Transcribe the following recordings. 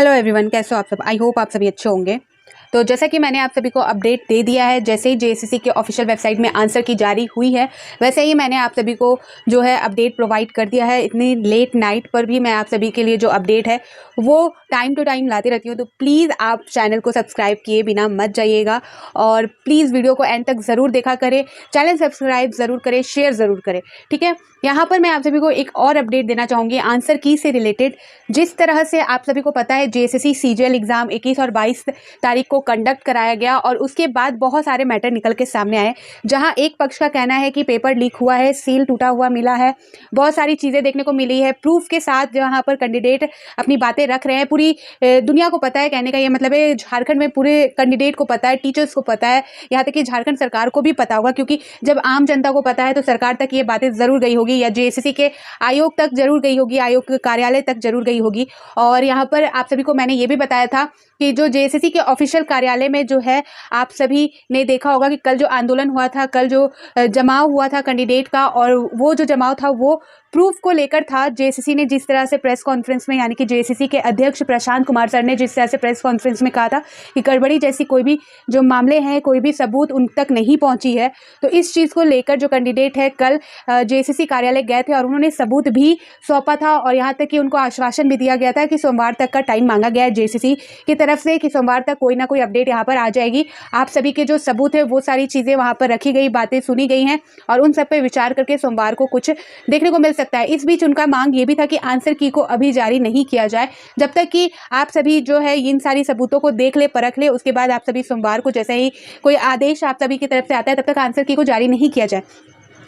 Hello everyone, कैसे हो आप सब। आई होप आप सभी अच्छे होंगे। तो जैसा कि मैंने आप सभी को अपडेट दे दिया है, जैसे ही जेएसएससी के ऑफिशियल वेबसाइट में आंसर की जारी हुई है, वैसे ही मैंने आप सभी को जो है अपडेट प्रोवाइड कर दिया है। इतनी लेट नाइट पर भी मैं आप सभी के लिए जो अपडेट है वो टाइम टू टाइम लाती रहती हूँ। तो प्लीज़ आप चैनल को सब्सक्राइब किए बिना मत जाइएगा और प्लीज़ वीडियो को एंड तक ज़रूर देखा करें। चैनल सब्सक्राइब ज़रूर करें, शेयर ज़रूर करें, ठीक है। यहाँ पर मैं आप सभी को एक और अपडेट देना चाहूँगी आंसर की से रिलेटेड। जिस तरह से आप सभी को पता है जेएसएससी सीजीएल एग्ज़ाम 21 और 22 तारीख को कंडक्ट कराया गया और उसके बाद बहुत सारे मैटर निकल के सामने आए, जहां एक पक्ष का कहना है कि पेपर लीक हुआ है, सील टूटा हुआ मिला है, बहुत सारी चीज़ें देखने को मिली है प्रूफ के साथ, जहां पर कैंडिडेट अपनी बातें रख रहे हैं। पूरी दुनिया को पता है, कहने का ये मतलब है झारखंड में पूरे कैंडिडेट को पता है, टीचर्स को पता है, यहाँ तक कि झारखंड सरकार को भी पता होगा, क्योंकि जब आम जनता को पता है तो सरकार तक ये बातें ज़रूर गई होगी या जेएसएससी के आयोग तक जरूर गई होगी, आयोग के कार्यालय तक जरूर गई होगी। और यहाँ पर आप सभी को मैंने ये भी बताया था कि जो जेएसएससी के ऑफिशियल कार्यालय में जो है, आप सभी ने देखा होगा कि कल जो आंदोलन हुआ था, कल जो जमाव हुआ था कैंडिडेट का, और वो जो जमाव था वो प्रूफ को लेकर था। जेएसएससी ने जिस तरह से प्रेस कॉन्फ्रेंस में, यानी कि जेएसएससी के अध्यक्ष प्रशांत कुमार सर ने जिस तरह से प्रेस कॉन्फ्रेंस में कहा था कि गड़बड़ी जैसी कोई भी जो मामले हैं, कोई भी सबूत उन तक नहीं पहुंची है, तो इस चीज़ को लेकर जो कैंडिडेट है कल जेएसएससी कार्यालय गए थे और उन्होंने सबूत भी सौंपा था। और यहाँ तक कि उनको आश्वासन भी दिया गया था कि सोमवार तक का टाइम मांगा गया है जेएसएससी की तरफ से कि सोमवार तक कोई ना कोई अपडेट यहाँ पर आ जाएगी। आप सभी के जो सबूत है वो सारी चीज़ें वहाँ पर रखी गई, बातें सुनी गई हैं और उन सब पे विचार करके सोमवार को कुछ देखने को मिल सकता है। इस बीच उनका मांग ये भी था कि आंसर की को अभी जारी नहीं किया जाए, जब तक कि आप सभी जो है इन सारी सबूतों को देख ले, परख ले, उसके बाद आप सभी सोमवार को जैसे ही कोई आदेश आप सभी की तरफ से आता है तब तक आंसर की को जारी नहीं किया जाए।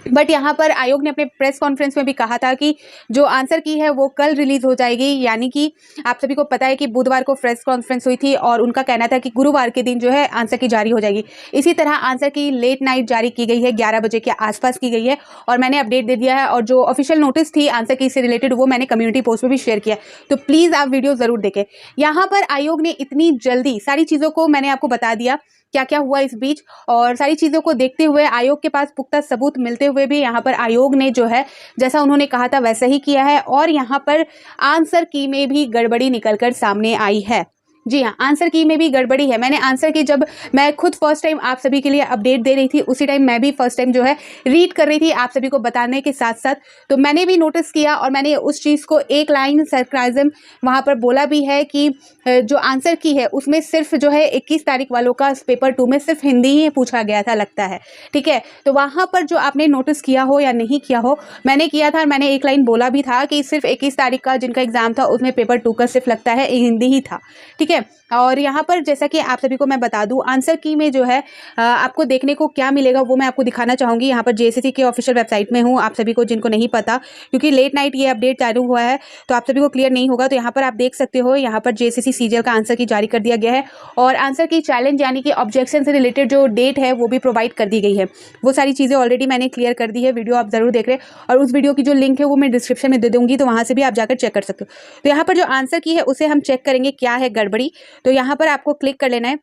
बट यहाँ पर आयोग ने अपने प्रेस कॉन्फ्रेंस में भी कहा था कि जो आंसर की है वो कल रिलीज हो जाएगी, यानी कि आप सभी को पता है कि बुधवार को प्रेस कॉन्फ्रेंस हुई थी और उनका कहना था कि गुरुवार के दिन जो है आंसर की जारी हो जाएगी। इसी तरह आंसर की लेट नाइट जारी की गई है, 11 बजे के आसपास की गई है और मैंने अपडेट दे दिया है। और जो ऑफिशियल नोटिस थी आंसर की से रिलेटेड वो मैंने कम्युनिटी पोस्ट में भी शेयर किया, तो प्लीज़ आप वीडियो ज़रूर देखें। यहाँ पर आयोग ने इतनी जल्दी सारी चीज़ों को मैंने आपको बता दिया क्या क्या हुआ इस बीच, और सारी चीज़ों को देखते हुए आयोग के पास पुख्ता सबूत मिलते हुए भी यहाँ पर आयोग ने जो है जैसा उन्होंने कहा था वैसा ही किया है और यहाँ पर आंसर की में भी गड़बड़ी निकलकर सामने आई है। जी हाँ, आंसर की में भी गड़बड़ी है। मैंने आंसर की जब मैं खुद फर्स्ट टाइम आप सभी के लिए अपडेट दे रही थी, उसी टाइम मैं भी फर्स्ट टाइम जो है रीड कर रही थी आप सभी को बताने के साथ साथ, तो मैंने भी नोटिस किया और मैंने उस चीज़ को एक लाइन सरप्राइजम वहाँ पर बोला भी है कि जो आंसर की है उसमें सिर्फ जो है 21 तारीख वालों का पेपर 2 में सिर्फ हिंदी ही पूछा गया था लगता है, ठीक है। तो वहाँ पर जो आपने नोटिस किया हो या नहीं किया हो, मैंने किया था और मैंने एक लाइन बोला भी था कि सिर्फ 21 तारीख का जिनका एग्जाम था उसमें पेपर 2 का सिर्फ लगता है हिंदी ही था, ठीक है। और यहाँ पर जैसा कि आप सभी को मैं बता दूं आंसर की में जो है आपको देखने को क्या मिलेगा वो मैं आपको दिखाना चाहूँगी। यहाँ पर जेएसएससी के ऑफिशियल वेबसाइट में हूँ, आप सभी को जिनको नहीं पता, क्योंकि लेट नाइट ये अपडेट चालू हुआ है तो आप सभी को क्लियर नहीं होगा, तो यहाँ पर आप देख सकते हो, यहाँ पर जेएसएससी सीजीएल का आंसर की जारी कर दिया गया है और आंसर की चैलेंज यानी कि ऑब्जेक्शन से रिलेटेड जो डेट है वो भी प्रोवाइड कर दी गई है। वो सारी चीज़ें ऑलरेडी मैंने क्लियर कर दी है, वीडियो आप जरूर देख रहे हैं और उस वीडियो की जो लिंक है वो मैं डिस्क्रिप्शन में दे दूंगी, तो वहाँ से भी आप जाकर चेक कर सकते हो। तो यहाँ पर जो आंसर की है उसे हम चेक करेंगे क्या है गड़बड़ी। तो यहाँ पर आपको क्लिक कर लेना है,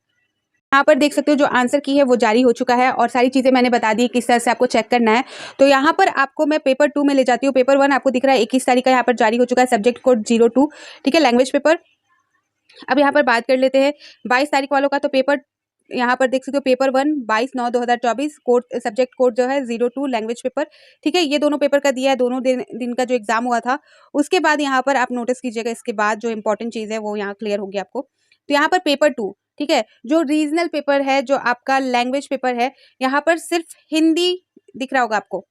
यहाँ पर देख सकते हो जो आंसर की है वो जारी हो चुका है और सारी चीज़ें मैंने बता दी किस तरह से आपको चेक करना है। तो यहाँ पर आपको मैं पेपर 2 में ले जाती हूँ। पेपर 1 आपको दिख रहा है 21 तारीख का यहाँ पर जारी हो चुका है, सब्जेक्ट कोड 02, ठीक है, लैंग्वेज पेपर। अब यहाँ पर बात कर लेते हैं 22 तारीख वालों का। तो पेपर यहाँ पर देख सकते हो पेपर 1 22/9/2024, कोड सब्जेक्ट कोड जो है 02 लैंग्वेज पेपर, ठीक है। ये दोनों पेपर का दिया है, दोनों दिन का जो एग्जाम हुआ था। उसके बाद यहाँ पर आप नोटिस कीजिएगा, इसके बाद जो इंपॉर्टेंट चीज़ है वो यहाँ क्लियर होगी आपको। तो यहाँ पर पेपर 2, ठीक है, जो रीजनल पेपर है, जो आपका लैंग्वेज पेपर है, यहाँ पर सिर्फ हिंदी दिख रहा होगा आपको,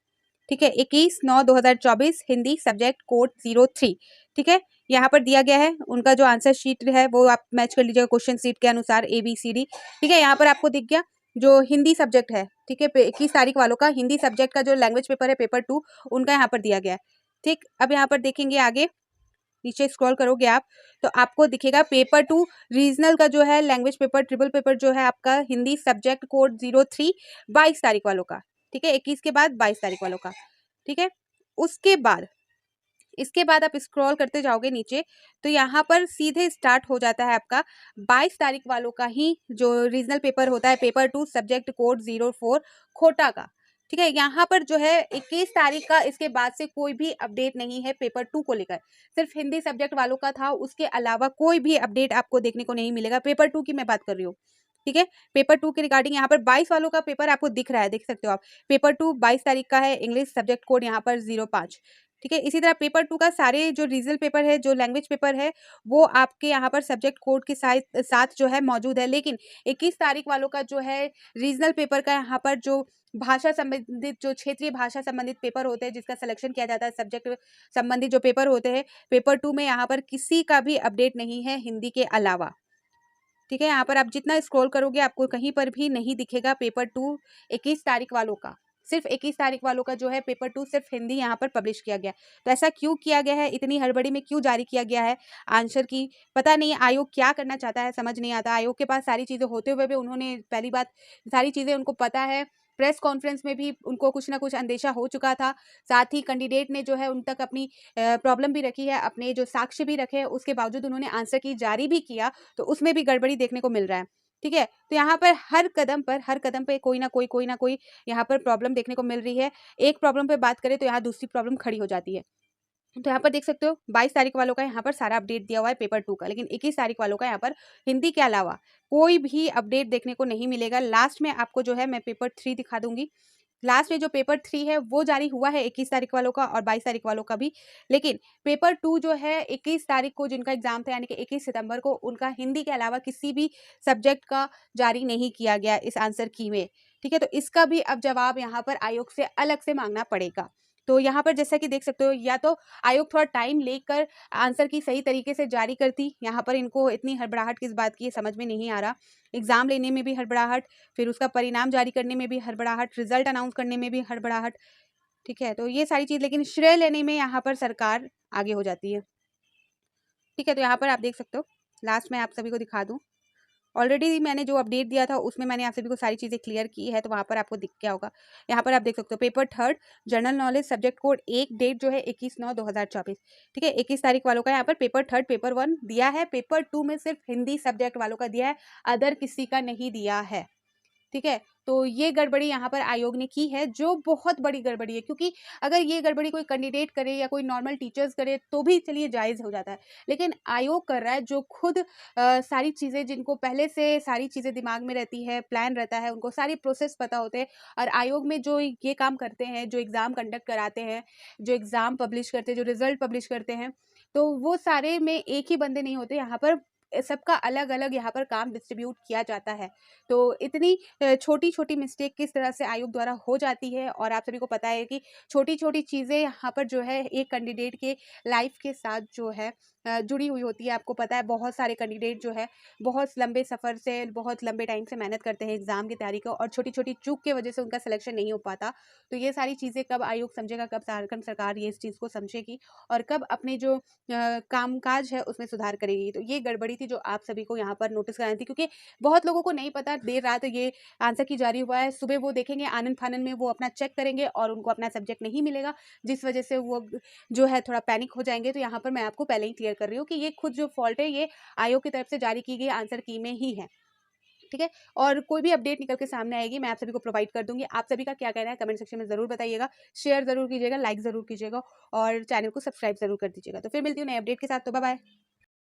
ठीक है। 21/9/2024 हिंदी सब्जेक्ट कोड 03, ठीक है। यहाँ पर दिया गया है उनका जो आंसर शीट है वो आप मैच कर लीजिएगा क्वेश्चन शीट के अनुसार ABCD, ठीक है। यहाँ पर आपको दिख गया जो हिंदी सब्जेक्ट है, ठीक है, 21 तारीख वालों का हिंदी सब्जेक्ट का जो लैंग्वेज पेपर है पेपर 2 उनका यहाँ पर दिया गया है, ठीक। अब यहाँ पर देखेंगे आगे, नीचे स्क्रॉल करोगे आप तो आपको दिखेगा पेपर 2 रीजनल का जो है लैंग्वेज पेपर ट्रिपल पेपर जो है आपका हिंदी सब्जेक्ट कोड 03 22 तारीख वालों का, ठीक है, 21 के बाद 22 तारीख वालों का, ठीक है। उसके बाद इसके बाद आप स्क्रॉल करते जाओगे नीचे तो यहाँ पर सीधे स्टार्ट हो जाता है आपका 22 तारीख वालों का ही जो रीजनल पेपर होता है पेपर 2 सब्जेक्ट कोड 04 खोटा का, ठीक है, यहाँ पर जो है 21 तारीख का इसके बाद से कोई भी अपडेट नहीं है पेपर 2 को लेकर। सिर्फ हिंदी सब्जेक्ट वालों का था, उसके अलावा कोई भी अपडेट आपको देखने को नहीं मिलेगा। पेपर 2 की मैं बात कर रही हूँ। ठीक है, पेपर 2 के रिगार्डिंग यहाँ पर 22 वालों का पेपर आपको दिख रहा है, देख सकते हो आप। पेपर 2 22 तारीख का है, इंग्लिश सब्जेक्ट कोड यहाँ पर 05। ठीक है, इसी तरह पेपर 2 का सारे जो रीजनल पेपर है, जो लैंग्वेज पेपर है, वो आपके यहाँ पर सब्जेक्ट कोड के साथ साथ जो है मौजूद है। लेकिन 21 तारीख वालों का जो है रीजनल पेपर का यहाँ पर जो भाषा संबंधित, जो क्षेत्रीय भाषा संबंधित पेपर होते हैं, जिसका सिलेक्शन किया जाता है, सब्जेक्ट संबंधित जो पेपर होते हैं, पेपर 2 में यहाँ पर किसी का भी अपडेट नहीं है हिंदी के अलावा। ठीक है, यहाँ पर आप जितना स्क्रॉल करोगे आपको कहीं पर भी नहीं दिखेगा पेपर 2 21 तारीख वालों का। सिर्फ 21 तारीख वालों का जो है पेपर 2 सिर्फ हिंदी यहाँ पर पब्लिश किया गया। तो ऐसा क्यों किया गया है, इतनी हड़बड़ी में क्यों जारी किया गया है आंसर की, पता नहीं आयोग क्या करना चाहता है, समझ नहीं आता। आयोग के पास सारी चीज़ें होते हुए भी उन्होंने, पहली बात, सारी चीज़ें उनको पता है। प्रेस कॉन्फ्रेंस में भी उनको कुछ ना कुछ अंदेशा हो चुका था। साथ ही कैंडिडेट ने जो है उन तक अपनी प्रॉब्लम भी रखी है, अपने जो साक्ष्य भी रखे, उसके बावजूद उन्होंने आंसर की जारी भी किया, तो उसमें भी गड़बड़ी देखने को मिल रहा है। ठीक है, तो यहाँ पर हर कदम पे कोई ना कोई यहाँ पर प्रॉब्लम देखने को मिल रही है। एक प्रॉब्लम पे बात करें तो यहाँ दूसरी प्रॉब्लम खड़ी हो जाती है। तो यहाँ पर देख सकते हो 22 तारीख वालों का यहाँ पर सारा अपडेट दिया हुआ है पेपर 2 का, लेकिन 21 तारीख वालों का यहाँ पर हिंदी के अलावा कोई भी अपडेट देखने को नहीं मिलेगा। लास्ट में आपको जो है मैं पेपर 3 दिखा दूंगी। लास्ट में जो पेपर 3 है वो जारी हुआ है 21 तारीख वालों का और 22 तारीख वालों का भी। लेकिन पेपर 2 जो है 21 तारीख को जिनका एग्जाम था, यानी कि 21 सितंबर को, उनका हिंदी के अलावा किसी भी सब्जेक्ट का जारी नहीं किया गया इस आंसर की में। ठीक है, तो इसका भी अब जवाब यहाँ पर आयोग से अलग से मांगना पड़ेगा। तो यहाँ पर जैसा कि देख सकते हो, या तो आयोग थोड़ा टाइम लेकर आंसर की सही तरीके से जारी करती। यहाँ पर इनको इतनी हड़बड़ाहट किस बात की है समझ में नहीं आ रहा। एग्जाम लेने में भी हड़बड़ाहट, फिर उसका परिणाम जारी करने में भी हड़बड़ाहट, रिजल्ट अनाउंस करने में भी हड़बड़ाहट। ठीक है, तो ये सारी चीज़, लेकिन श्रेय लेने में यहाँ पर सरकार आगे हो जाती है। ठीक है, तो यहाँ पर आप देख सकते हो, लास्ट में आप सभी को दिखा दूँ, ऑलरेडी मैंने जो अपडेट दिया था उसमें मैंने आप सभी को सारी चीज़ें क्लियर की है, तो वहाँ पर आपको दिख गया होगा। यहाँ पर आप देख सकते हो paper 3 general knowledge subject code 1, date जो है 21/9/2024। ठीक है, 21 तारीख वालों का यहाँ पर पेपर 3 पेपर 1 दिया है। पेपर 2 में सिर्फ हिंदी सब्जेक्ट वालों का दिया है, अदर किसी का नहीं दिया है। ठीक है, तो ये गड़बड़ी यहाँ पर आयोग ने की है, जो बहुत बड़ी गड़बड़ी है। क्योंकि अगर ये गड़बड़ी कोई कैंडिडेट करे या कोई नॉर्मल टीचर्स करे तो भी चलिए जायज़ हो जाता है, लेकिन आयोग कर रहा है जो खुद सारी चीज़ें, जिनको पहले से सारी चीज़ें दिमाग में रहती है, प्लान रहता है, उनको सारी प्रोसेस पता होते हैं। और आयोग में जो ये काम करते हैं, जो एग्ज़ाम कंडक्ट कराते हैं, जो एग्ज़ाम पब्लिश करते हैं, जो रिजल्ट पब्लिश करते हैं, तो वो सारे में एक ही बंदे नहीं होते। यहाँ पर सबका अलग अलग यहाँ पर काम डिस्ट्रीब्यूट किया जाता है। तो इतनी छोटी छोटी मिस्टेक किस तरह से आयोग द्वारा हो जाती है, और आप सभी को पता है कि छोटी छोटी चीज़ें यहाँ पर जो है एक कैंडिडेट के लाइफ के साथ जो है जुड़ी हुई होती है। आपको पता है बहुत सारे कैंडिडेट जो है बहुत लंबे सफ़र से, बहुत लंबे टाइम से मेहनत करते हैं एग्ज़ाम की तैयारी को, और छोटी छोटी चूक की वजह से उनका सिलेक्शन नहीं हो पाता। तो ये सारी चीज़ें कब आयोग समझेगा, कब झारखंड सरकार ये इस चीज़ को समझेगी, और कब अपने जो कामकाज है उसमें सुधार करेगी। तो ये गड़बड़ी थी जो आप सभी को यहाँ पर नोटिस करानी थी, क्योंकि बहुत लोगों को नहीं पता, देर रात ये आंसर की जारी हुआ है, सुबह वो देखेंगे आनन फानन में, वो अपना चेक करेंगे और उनको अपना सब्जेक्ट नहीं मिलेगा, जिस वजह से वो जो है थोड़ा पैनिक हो जाएंगे। तो यहाँ पर मैं आपको पहले ही क्लियर कर रही हूँ कि ये खुद जो फॉल्ट है ये आयोग की तरफ से जारी की गई आंसर की में ही है। ठीक है, और कोई भी अपडेट निकल के सामने आएगी मैं आप सभी को प्रोवाइड कर दूंगी। आप सभी का क्या कहना है कमेंट सेक्शन में जरूर बताइएगा, शेयर जरूर कीजिएगा, लाइक जरूर कीजिएगा, और चैनल को सब्सक्राइब जरूर कर दीजिएगा। तो फिर मिलती हूँ नए अपडेट के साथ, तो बाय बाय।